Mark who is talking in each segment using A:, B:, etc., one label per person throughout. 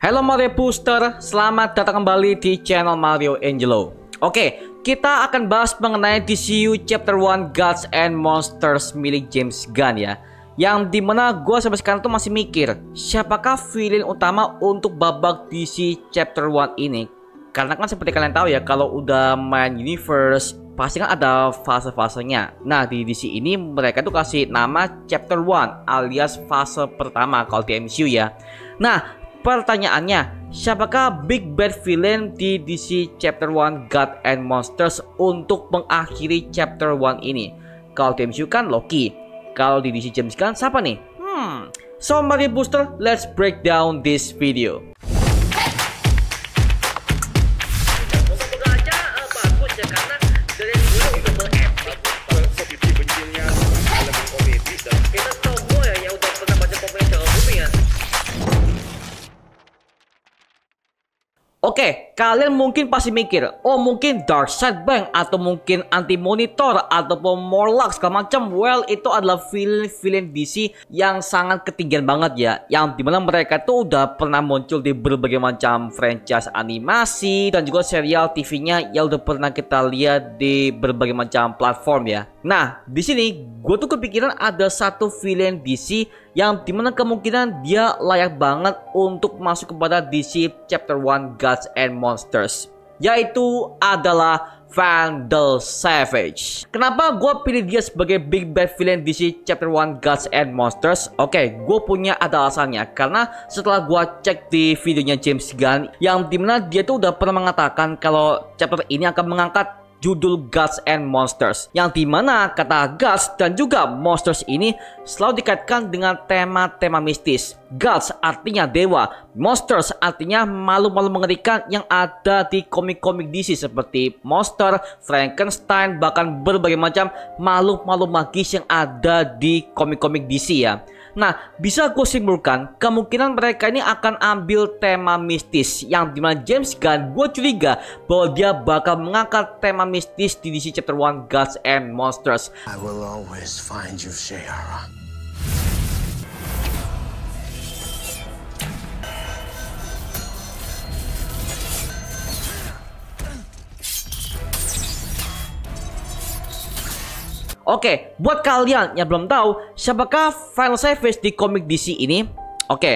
A: Halo Mario Booster, selamat datang kembali di channel Mario Angelo. Oke, kita akan bahas mengenai DCU Chapter 1 Gods and Monsters milik James Gunn ya. Yang dimana gue sampai sekarang tuh masih mikir, siapakah villain utama untuk babak DC Chapter 1 ini? Karena kan seperti kalian tahu ya, kalau udah main universe pasti kan ada fase-fasenya. Nah di DC ini mereka tuh kasih nama Chapter 1 alias fase pertama kalau di MCU ya. Nah pertanyaannya, siapakah big bad villain di DC Chapter 1 God and Monsters untuk mengakhiri Chapter 1 ini? Kalau di MCU kan Loki, kalau di DC James Gunn siapa nih? So Mario Booster, let's break down this video. Oke, kalian mungkin pasti mikir, oh mungkin Darkseid Bank atau mungkin Anti-Monitor ataupun Morlock segala macam. Well, itu adalah villain DC yang sangat ketinggian banget ya, yang dimana mereka tuh udah pernah muncul di berbagai macam franchise animasi dan juga serial TV-nya yang udah pernah kita lihat di berbagai macam platform ya. Nah, di sini gue tuh kepikiran ada satu villain DC yang dimana kemungkinan dia layak banget untuk masuk kepada DC Chapter 1 Gods and Monsters, yaitu adalah Vandal Savage. Kenapa gue pilih dia sebagai big bad villain DC Chapter 1 Gods and Monsters? Oke, gue punya ada alasannya. Karena setelah gue cek di videonya James Gunn, yang dimana dia tuh udah pernah mengatakan kalau chapter ini akan mengangkat judul Gods and Monsters, yang dimana kata Gods dan juga Monsters ini selalu dikaitkan dengan tema-tema mistis. Gods artinya dewa, Monsters artinya makhluk-makhluk mengerikan yang ada di komik-komik DC seperti monster, Frankenstein, bahkan berbagai macam makhluk-makhluk magis yang ada di komik-komik DC ya. Nah, bisa gue simpulkan kemungkinan mereka ini akan ambil tema mistis, yang dimana James Gunn gue curiga bahwa dia bakal mengangkat tema mistis di DC Chapter 1 Gods and Monsters.
B: I will always find you, Shayara.
A: Oke, buat kalian yang belum tahu siapakah Vandal Savage di komik DC ini, oke,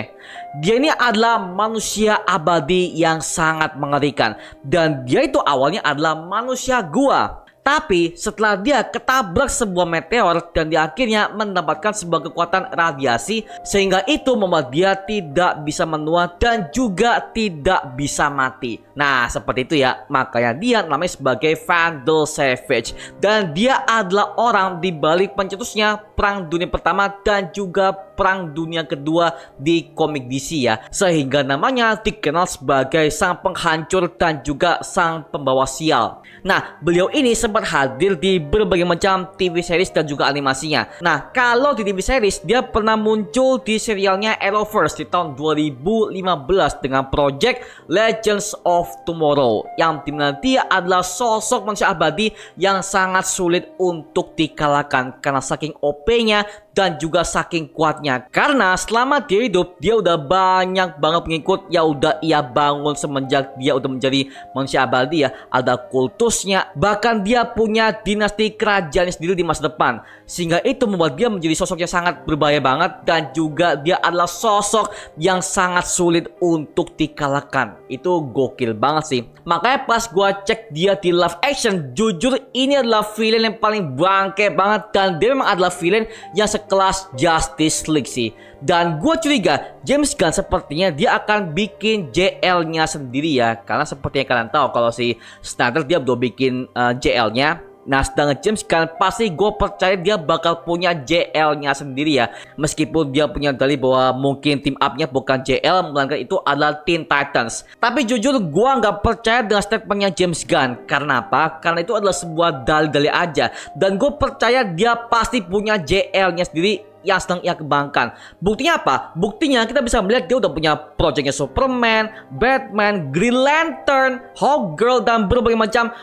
A: dia ini adalah manusia abadi yang sangat mengerikan. Dan dia itu awalnya adalah manusia gua. Tapi setelah dia ketabrak sebuah meteor dan dia akhirnya mendapatkan sebuah kekuatan radiasi, sehingga itu membuat dia tidak bisa menua dan juga tidak bisa mati. Nah seperti itu ya, makanya dia namanya sebagai Vandal Savage. Dan dia adalah orang di balik pencetusnya Perang Dunia Pertama dan juga Perang Dunia Kedua di komik DC ya. Sehingga namanya dikenal sebagai sang penghancur dan juga sang pembawa sial. Nah beliau ini sempat hadir di berbagai macam TV series dan juga animasinya. Nah kalau di TV series dia pernah muncul di serialnya Arrowverse di tahun 2015 dengan project Legends of Tomorrow, yang dimana dia adalah sosok manusia abadi yang sangat sulit untuk dikalahkan karena saking OP-nya dan juga saking kuatnya. Karena selama dia hidup dia udah banyak banget pengikut yang udah ia bangun semenjak dia udah menjadi manusia abadi ya. Ada kultusnya, bahkan dia punya dinasti kerajaan sendiri di masa depan, sehingga itu membuat dia menjadi sosok yang sangat berbahaya banget. Dan juga dia adalah sosok yang sangat sulit untuk dikalahkan. Itu gokil banget sih. Makanya pas gua cek dia di live action, jujur ini adalah villain yang paling bangke banget. Dan dia memang adalah villain yang kelas Justice League sih. Dan gue curiga James Gunn sepertinya dia akan bikin JL-nya sendiri ya. Karena seperti yang kalian tahu kalau si Snyder dia udah bikin JL-nya. Nah sedangkan James Gunn pasti gue percaya dia bakal punya JL-nya sendiri ya. Meskipun dia punya dalih bahwa mungkin team up-nya bukan JL, melainkan itu adalah Teen Titans. Tapi jujur gue nggak percaya dengan statementnya James Gunn. Karena apa? Karena itu adalah sebuah dalih-dalih aja. Dan gue percaya dia pasti punya JL-nya sendiri yang sedang ia kembangkan. Buktinya apa? Buktinya kita bisa melihat dia udah punya proyeknya Superman, Batman, Green Lantern, Hawkgirl, dan berbagai macam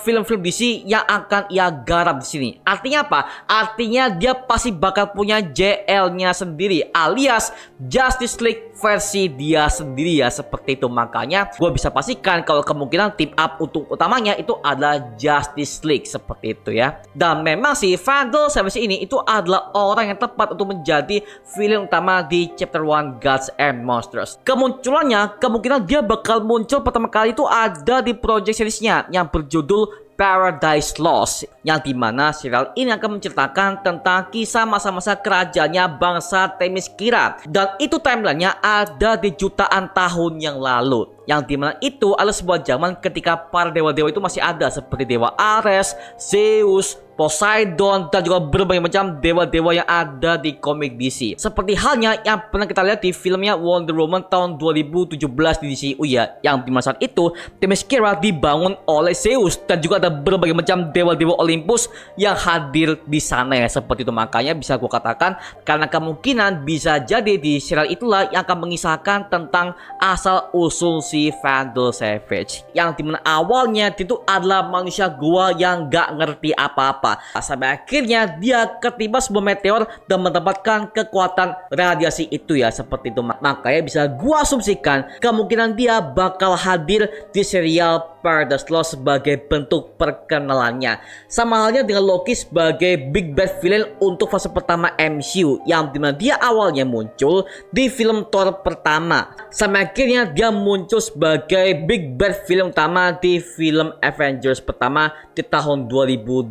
A: film-film DC yang akan ia garap di sini. Artinya apa? Artinya dia pasti bakal punya JL-nya sendiri, alias Justice League versi dia sendiri ya, seperti itu. Makanya gue bisa pastikan kalau kemungkinan team up untuk utamanya itu adalah Justice League, seperti itu ya. Dan memang si Vandal Savage ini itu adalah orang yang tepat untuk menjadi villain utama di Chapter 1 Gods and Monsters. Kemunculannya kemungkinan dia bakal muncul pertama kali itu ada di project seriesnya yang berjudul Paradise Lost, yang dimana serial ini akan menceritakan tentang kisah masa-masa kerajaannya bangsa Themyscira, dan itu timelinenya ada di jutaan tahun yang lalu, yang dimana itu adalah sebuah zaman ketika para dewa-dewa itu masih ada, seperti dewa Ares, Zeus, Poseidon, dan juga berbagai macam dewa-dewa yang ada di komik DC. Seperti halnya yang pernah kita lihat di filmnya Wonder Woman tahun 2017 di DCU ya, yang dimana saat itu Themyscira dibangun oleh Zeus dan juga ada berbagai macam dewa-dewa Olympus yang hadir di sana ya, seperti itu. Makanya bisa gue katakan karena kemungkinan bisa jadi di serial itulah yang akan mengisahkan tentang asal usul si Vandal Savage, yang dimana awalnya itu adalah manusia gua yang gak ngerti apa-apa, sampai akhirnya dia ketimpa sebuah meteor dan mendapatkan kekuatan radiasi itu ya, seperti itu. Makanya bisa gua asumsikan kemungkinan dia bakal hadir di serial Paradise Lost sebagai bentuk perkenalannya. Sama halnya dengan Loki sebagai big bad villain untuk fase pertama MCU, yang dimana dia awalnya muncul di film Thor pertama, sampai akhirnya dia muncul sebagai big bad villain utama di film Avengers pertama di tahun 2012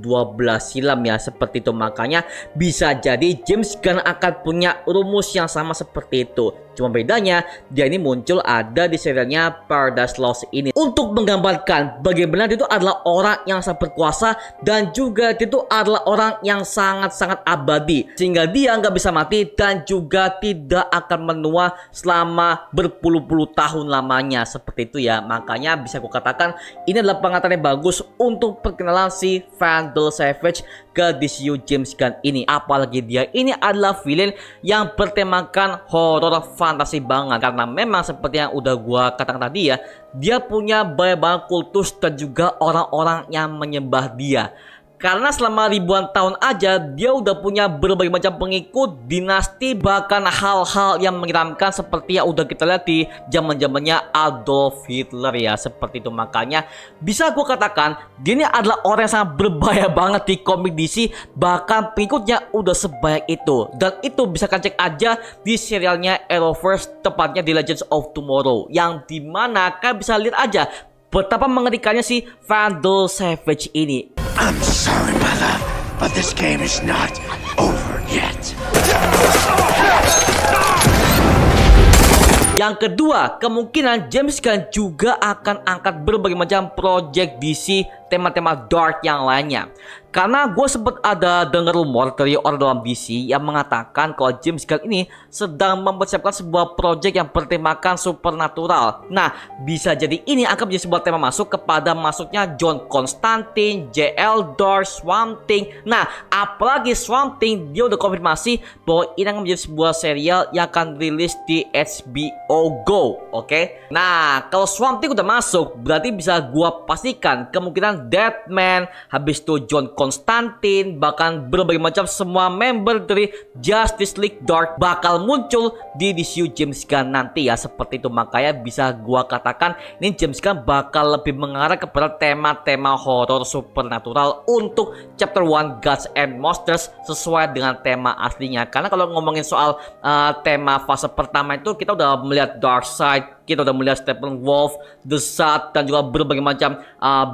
A: silam ya, seperti itu. Makanya bisa jadi James Gunn akan punya rumus yang sama seperti itu. Cuma bedanya dia ini muncul ada di serialnya Paradise Lost ini untuk menggambarkan bagaimana dia itu adalah orang yang sangat berkuasa dan juga dia itu adalah orang yang sangat-sangat abadi, sehingga dia nggak bisa mati dan juga tidak akan menua selama berpuluh-puluh tahun lamanya, seperti itu ya. Makanya bisa aku katakan ini adalah pengantar yang bagus untuk perkenalan si Vandal Savage ke DCU James Gunn ini. Apalagi dia ini adalah villain yang bertemakan horor fantasi banget, karena memang seperti yang udah gua katakan tadi ya, dia punya banyak kultus dan juga orang-orang yang menyembah dia. Karena selama ribuan tahun aja dia udah punya berbagai macam pengikut, dinasti, bahkan hal-hal yang menyeramkan seperti yang udah kita lihat di zaman-zamannya Adolf Hitler ya, seperti itu. Makanya bisa gue katakan dia ini adalah orang yang sangat berbahaya banget di komik DC, bahkan pengikutnya udah sebanyak itu. Dan itu bisa kalian cek aja di serialnya Arrowverse, tepatnya di Legends of Tomorrow, yang dimana kalian bisa lihat aja betapa mengerikannya si Vandal Savage ini.
B: I'm sorry, my love, but this game is not over yet.
A: Yang kedua, kemungkinan James Gunn juga akan angkat berbagai macam project DC tema-tema dark yang lainnya. Karena gue sempat ada dengar rumor dari orang dalam DC yang mengatakan kalau James Gunn ini sedang mempersiapkan sebuah project yang bertemakan supernatural. Nah, bisa jadi ini akan menjadi sebuah tema masuk kepada masuknya John Constantine, JL Dark, Swamp Thing. Nah, apalagi Swamp Thing dia udah konfirmasi bahwa ini akan menjadi sebuah serial yang akan rilis di HBO Go. Oke? Nah, kalau Swamp Thing udah masuk, berarti bisa gue pastikan kemungkinan Deadman, habis itu John Constantine, bahkan berbagai macam semua member dari Justice League Dark bakal muncul di DCU James Gunn nanti ya, seperti itu. Makanya bisa gua katakan ini James Gunn bakal lebih mengarah kepada tema-tema horor supernatural untuk Chapter 1 Gods and Monsters sesuai dengan tema aslinya. Karena kalau ngomongin soal tema fase pertama itu kita udah melihat Darkseid, kita udah melihat Steppenwolf, The Shot, dan juga berbagai macam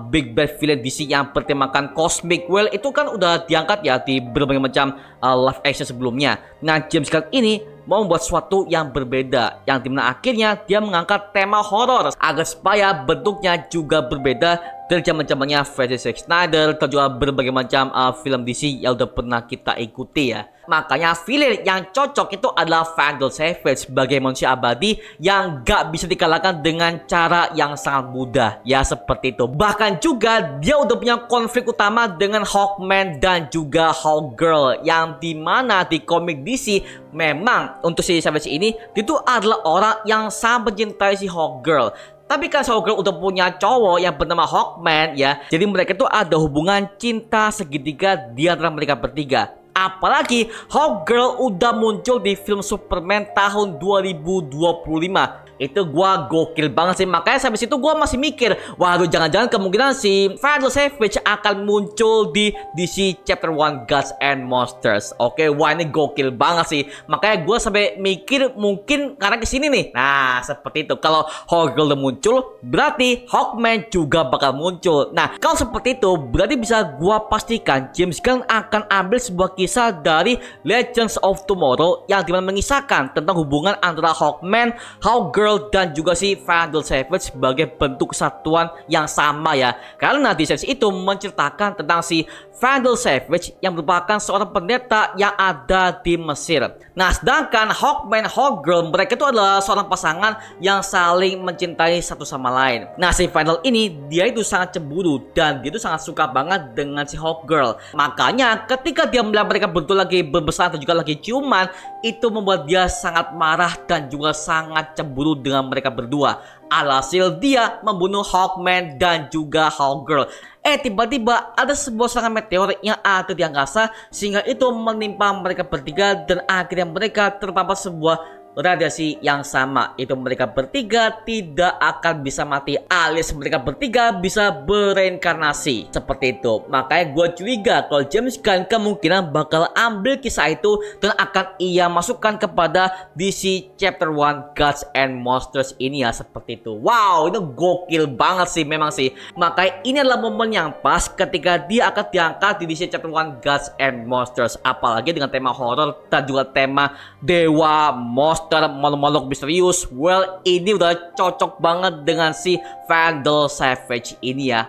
A: big bad villain DC yang bertemakan Cosmic. Well, itu kan udah diangkat ya di berbagai macam live action sebelumnya. Nah, James Gunn ini mau membuat sesuatu yang berbeda, yang dimana akhirnya dia mengangkat tema horor agar supaya bentuknya juga berbeda dari zaman-zamannya versi Zack Snyder dan juga berbagai macam film DC yang udah pernah kita ikuti ya. Makanya villain yang cocok itu adalah Vandal Savage sebagai manusia abadi yang gak bisa dikalahkan dengan cara yang sangat mudah. Ya seperti itu. Bahkan juga dia udah punya konflik utama dengan Hawkman dan juga Hawkgirl, yang dimana di komik DC memang untuk si Savage ini itu adalah orang yang sangat mencintai si Hawkgirl. Tapi kan Hawkgirl udah punya cowok yang bernama Hawkman ya. Jadi mereka itu ada hubungan cinta segitiga di antara mereka bertiga. Apalagi Hawkgirl udah muncul di film Superman tahun 2025. Itu gua gokil banget sih. Makanya sampai situ gua masih mikir, waduh jangan-jangan kemungkinan si Vandal Savage akan muncul di DC Chapter 1 Gods and Monsters. Oke, wah ini gokil banget sih. Makanya gua sampai mikir mungkin karena kesini nih. Nah seperti itu. Kalau Hawkgirl udah muncul, berarti Hawkman juga bakal muncul. Nah kalau seperti itu, berarti bisa gua pastikan James Gunn akan ambil sebuah kisah dari Legends of Tomorrow yang dimana mengisahkan tentang hubungan antara Hawkman, Hawkgirl dan juga si Vandal Savage sebagai bentuk kesatuan yang sama ya. Karena di series itu menceritakan tentang si Vandal Savage yang merupakan seorang pendeta yang ada di Mesir. Nah sedangkan Hawkman, Hawkgirl mereka itu adalah seorang pasangan yang saling mencintai satu sama lain. Nah si Vandal ini dia itu sangat cemburu dan dia itu sangat suka banget dengan si Hawkgirl. Makanya ketika dia melihat mereka berdua lagi berbesar atau juga lagi ciuman, itu membuat dia sangat marah dan juga sangat cemburu dengan mereka berdua. Alhasil dia membunuh Hawkman dan juga Hawkgirl. Tiba-tiba ada sebuah serangan meteor yang ada di angkasa sehingga itu menimpa mereka bertiga dan akhirnya mereka terpapar sebuah radiasi yang sama. Itu mereka bertiga tidak akan bisa mati, alias mereka bertiga bisa bereinkarnasi. Seperti itu. Makanya gue curiga kalau James Gunn kemungkinan bakal ambil kisah itu dan akan ia masukkan kepada DC Chapter 1 Gods and Monsters ini ya. Seperti itu. Wow, itu gokil banget sih memang sih. Makanya ini adalah momen yang pas ketika dia akan diangkat di DC Chapter 1 Gods and Monsters. Apalagi dengan tema horror dan juga tema dewa monster, makhluk misterius. Well, ini udah cocok banget dengan si Vandal Savage ini ya.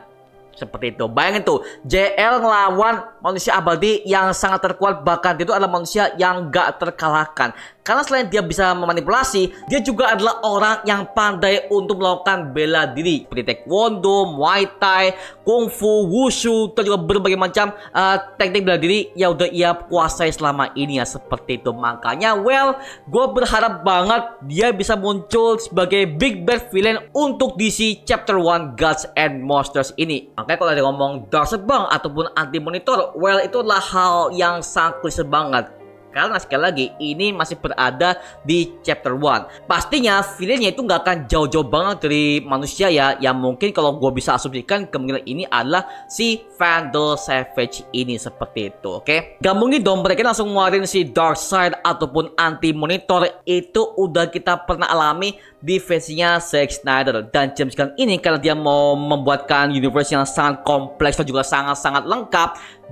A: Seperti itu. Bayangin tuh, JL ngelawan manusia abadi yang sangat terkuat, bahkan dia itu adalah manusia yang gak terkalahkan. Karena selain dia bisa memanipulasi, dia juga adalah orang yang pandai untuk melakukan bela diri seperti taekwondo, muay thai, kungfu, wushu, dan juga berbagai macam teknik bela diri yang udah ia kuasai selama ini ya. Seperti itu. Makanya well, gue berharap banget dia bisa muncul sebagai big bad villain untuk DC Chapter 1 Gods and Monsters ini. Makanya kalau ada ngomong Darkseid bang ataupun anti monitor, well itu adalah hal yang sangat klise banget. Karena sekali lagi ini masih berada di chapter 1. Pastinya villainnya itu nggak akan jauh-jauh banget dari manusia ya. Yang mungkin kalau gue bisa asumsikan kemungkinan ini adalah si Vandal Savage ini. Seperti itu, oke? Gak mungkin dong mereka langsung ngeluarin si Darkseid ataupun anti monitor. Itu udah kita pernah alami di versinya Zack Snyder. Dan James Gunn ini karena dia mau membuatkan universe yang sangat kompleks dan juga sangat-sangat lengkap,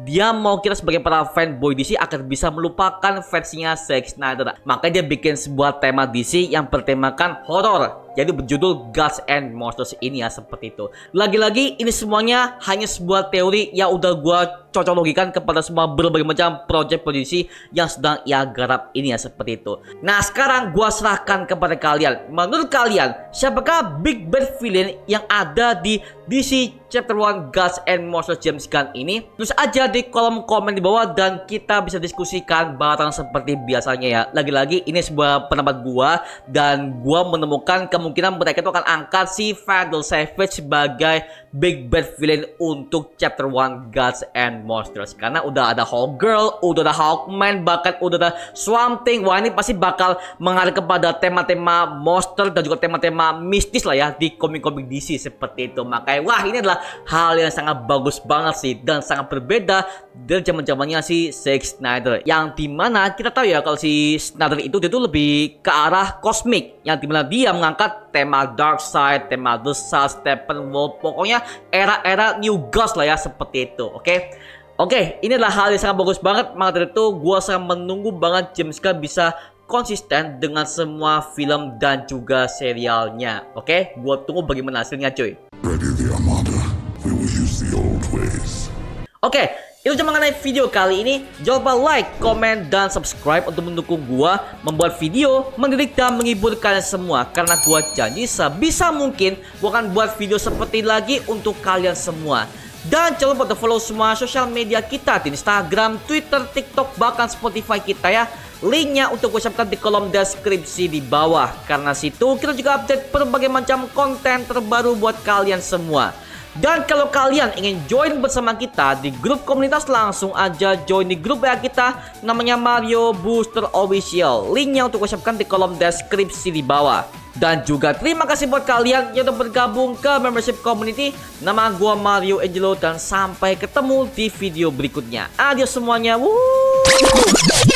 A: dia mau kita sebagai para fanboy DC agar bisa melupakan versinya Zack Snyder. Makanya dia bikin sebuah tema DC yang bertemakan horor, jadi berjudul Gods and Monsters ini ya. Seperti itu. Lagi-lagi ini semuanya hanya sebuah teori yang udah gua cocok logikan kepada semua berbagai macam project produksi yang sedang ia garap ini ya. Seperti itu. Nah sekarang gua serahkan kepada kalian. Menurut kalian siapakah big bad villain yang ada di DC Chapter 1 Gods and Monsters James Gunn ini? Tulis aja di kolom komen di bawah dan kita bisa diskusikan bareng seperti biasanya ya. Lagi-lagi ini sebuah pendapat gua dan gua menemukan kemungkinan mereka itu akan angkat si Vandal Savage sebagai big bad villain untuk Chapter 1 Gods and Monsters. Karena udah ada Hawkgirl, udah ada Hawkman, bahkan udah ada Swamp Thing. Wah ini pasti bakal mengarah kepada tema-tema monster dan juga tema-tema mistis lah ya di komik-komik DC seperti itu. Makanya wah ini adalah hal yang sangat bagus banget sih dan sangat berbeda dari zaman-zamannya si Zack Snyder. Yang dimana kita tahu ya kalau si Snyder itu dia tuh lebih ke arah kosmik, yang dimana dia mengangkat tema Darkseid, tema The Sun, Steppenwolf, pokoknya era-era New Gods lah ya. Seperti itu, oke, ini adalah hal yang sangat bagus banget. Maka dari itu gue sangat menunggu banget James Gunn bisa konsisten dengan semua film dan juga serialnya. Oke, gue tunggu bagaimana hasilnya cuy.
B: Ready the Armada. We will use the old ways.
A: Oke, Itu cuma mengenai video kali ini. Jangan lupa like, comment, dan subscribe untuk mendukung gua membuat video mendidik dan menghibur kalian semua. Karena gua janji sebisa mungkin gua akan buat video seperti ini lagi untuk kalian semua. Dan jangan lupa untuk follow semua sosial media kita di Instagram, Twitter, TikTok, bahkan Spotify kita ya. Linknya untuk gue siapkan di kolom deskripsi di bawah. Karena situ kita juga update berbagai macam konten terbaru buat kalian semua. Dan kalau kalian ingin join bersama kita di grup komunitas, langsung aja join di grup WA kita, namanya Mario Booster Official. Linknya untuk gue siapkan di kolom deskripsi di bawah. Dan juga terima kasih buat kalian yang udah bergabung ke membership community. Nama gue Mario Angelo dan sampai ketemu di video berikutnya. Adios semuanya. Woo!